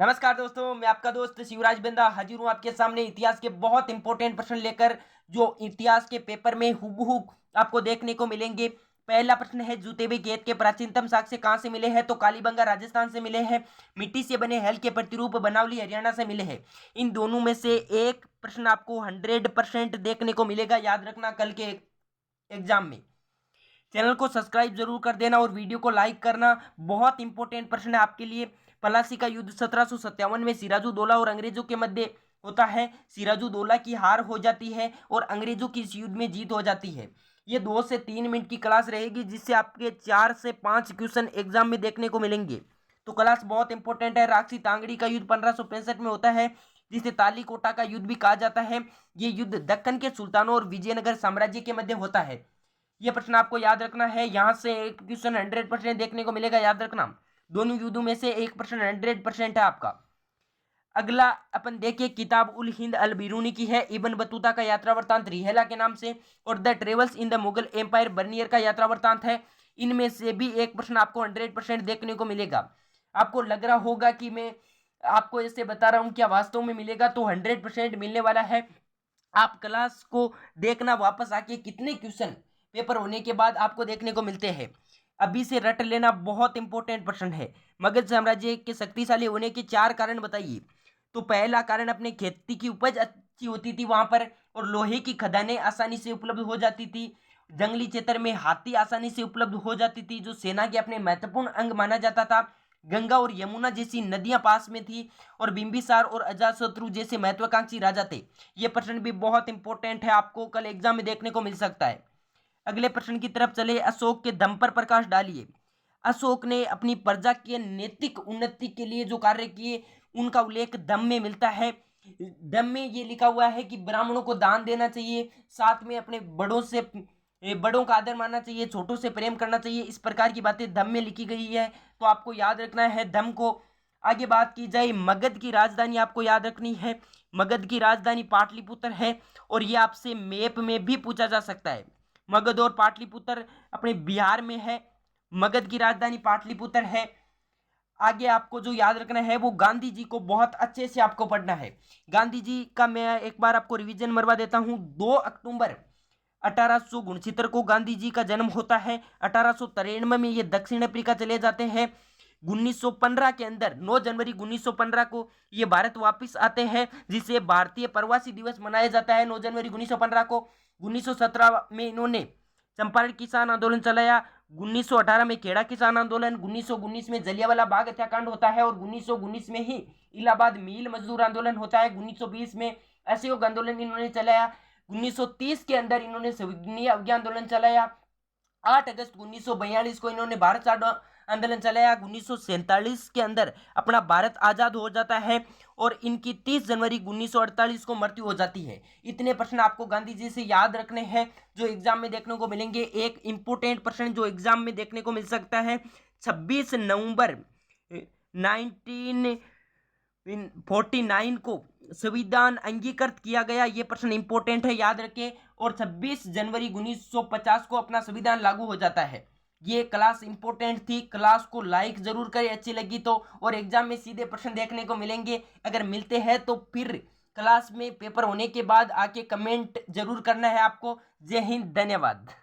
नमस्कार दोस्तों, मैं आपका दोस्त शिवराज बिंदा हाजिर हूँ आपके सामने इतिहास के बहुत इंपॉर्टेंट प्रश्न लेकर, जो इतिहास के पेपर में हूबहू आपको देखने को मिलेंगे। पहला प्रश्न है, जूते भी गेंद के प्राचीनतम साक्ष्य कहाँ से मिले हैं? तो कालीबंगा राजस्थान से मिले हैं। मिट्टी से बने हल के प्रतिरूप बनावली हरियाणा से मिले हैं। इन दोनों में से एक प्रश्न आपको 100% देखने को मिलेगा, याद रखना कल के एग्जाम में। चैनल को सब्सक्राइब जरूर कर देना और वीडियो को लाइक करना। बहुत इंपॉर्टेंट प्रश्न है आपके लिए। पलासी का युद्ध 1757 में सिराजुद्दौला और अंग्रेजों के मध्य होता है। सिराजुद्दौला की हार हो जाती है और अंग्रेजों की इस युद्ध में जीत हो जाती है। ये 2 से 3 मिनट की क्लास रहेगी, जिससे आपके 4 से 5 क्वेश्चन एग्जाम में देखने को मिलेंगे। तो क्लास बहुत इंपॉर्टेंट है। राक्षी तांगड़ी का युद्ध 1565 में होता है, जिसे तालीकोटा का युद्ध भी कहा जाता है। ये युद्ध दक्कन के सुल्तानों और विजयनगर साम्राज्य के मध्य होता है। ये प्रश्न आपको याद रखना है। यहां से एक क्वेश्चन 100% देखने को मिलेगा, याद रखना। दोनों युद्धों में से एक प्रश्न 100% है आपका। अगला अपन देखिए, किताब उल हिंद अल बिरूनी की है, इब्न बतूता का यात्रा वृत्तांत रिहेला के नाम से, और the travels in the Mughal empire Bernier का यात्रा वृत्तांत है। इनमें से भी एक प्रश्न आपको 100% देखने को मिलेगा। आपको लग रहा होगा कि मैं आपको ऐसे बता रहा हूं, क्या वास्तव में मिलेगा? तो 100% मिलने वाला है। आप क्लास को देखना, वापस आके कितने क्वेश्चन पेपर होने के बाद आपको देखने को मिलते हैं। अभी से रट लेना, बहुत इंपॉर्टेंट प्रश्न है। मगध साम्राज्य के शक्तिशाली होने के 4 कारण बताइए। तो पहला कारण, अपने खेती की उपज अच्छी होती थी वहां पर, और लोहे की खदानें आसानी से उपलब्ध हो जाती थी। जंगली क्षेत्र में हाथी आसानी से उपलब्ध हो जाती थी, जो सेना के अपने महत्वपूर्ण अंग माना जाता था। गंगा और यमुना जैसी नदियां पास में थी, और बिंबिसार और अजातशत्रु जैसे महत्वाकांक्षी राजा थे। ये प्रश्न भी बहुत इंपॉर्टेंट है, आपको कल एग्जाम में देखने को मिल सकता है। अगले प्रश्न की तरफ चले। अशोक के दम पर प्रकाश डालिए। अशोक ने अपनी प्रजा के नैतिक उन्नति के लिए जो कार्य किए, उनका उल्लेख दम में मिलता है। दम में ये लिखा हुआ है कि ब्राह्मणों को दान देना चाहिए, साथ में अपने बड़ों का आदर मानना चाहिए, छोटों से प्रेम करना चाहिए। इस प्रकार की बातें दम में लिखी गई है, तो आपको याद रखना है दम को। आगे बात की जाए, मगध की राजधानी आपको याद रखनी है। मगध की राजधानी पाटलिपुत्र है, और ये आपसे मैप में भी पूछा जा सकता है। मगध और पाटलिपुत्र अपने बिहार में है। मगध की राजधानी पाटलिपुत्र है। आगे आपको जो याद रखना है, वो गांधी जी को बहुत अच्छे से आपको पढ़ना है। गांधी जी का मैं एक बार आपको रिवीजन मरवा देता हूं। 2 अक्टूबर 1869 को गांधी जी का जन्म होता है। 1893 में ये दक्षिण अफ्रीका चले जाते हैं। 1915 के अंदर 9 जनवरी 1915 को ये भारत वापस आते हैं, जिसे भारतीय प्रवासी दिवस मनाया जाता है 9 जनवरी 1915 को। 1917 में इन्होंने चंपारण किसान आंदोलन चलाया। 1918 में खेड़ा किसान आंदोलन। 1919 में जलियांवाला बाग हत्याकांड होता है, और 1919 में ही इलाहाबाद मिल मजदूर आंदोलन होता है। 1920 में असहयोग आंदोलन इन्होंने चलाया। 1930 के अंदर इन्होंने संविधानीय अवज्ञा आंदोलन चलाया। 8 अगस्त 1942 को इन्होंने भारत छोड़ो आंदोलन चलाया। 1947 के अंदर अपना भारत आजाद हो जाता है, और इनकी 30 जनवरी 1948 को मृत्यु हो जाती है। इतने प्रश्न आपको गांधी जी से याद रखने हैं, जो एग्जाम में देखने को मिलेंगे। एक इंपोर्टेंट प्रश्न जो एग्जाम में देखने को मिल सकता है, 26 नवंबर 1949 को संविधान अंगीकृत किया गया। ये प्रश्न इंपॉर्टेंट है, याद रखें। और 26 जनवरी 1950 को अपना संविधान लागू हो जाता है। ये क्लास इंपॉर्टेंट थी। क्लास को लाइक जरूर करें अच्छी लगी तो, और एग्जाम में सीधे प्रश्न देखने को मिलेंगे। अगर मिलते हैं तो फिर क्लास में पेपर होने के बाद आके कमेंट जरूर करना है आपको। जय हिंद, धन्यवाद।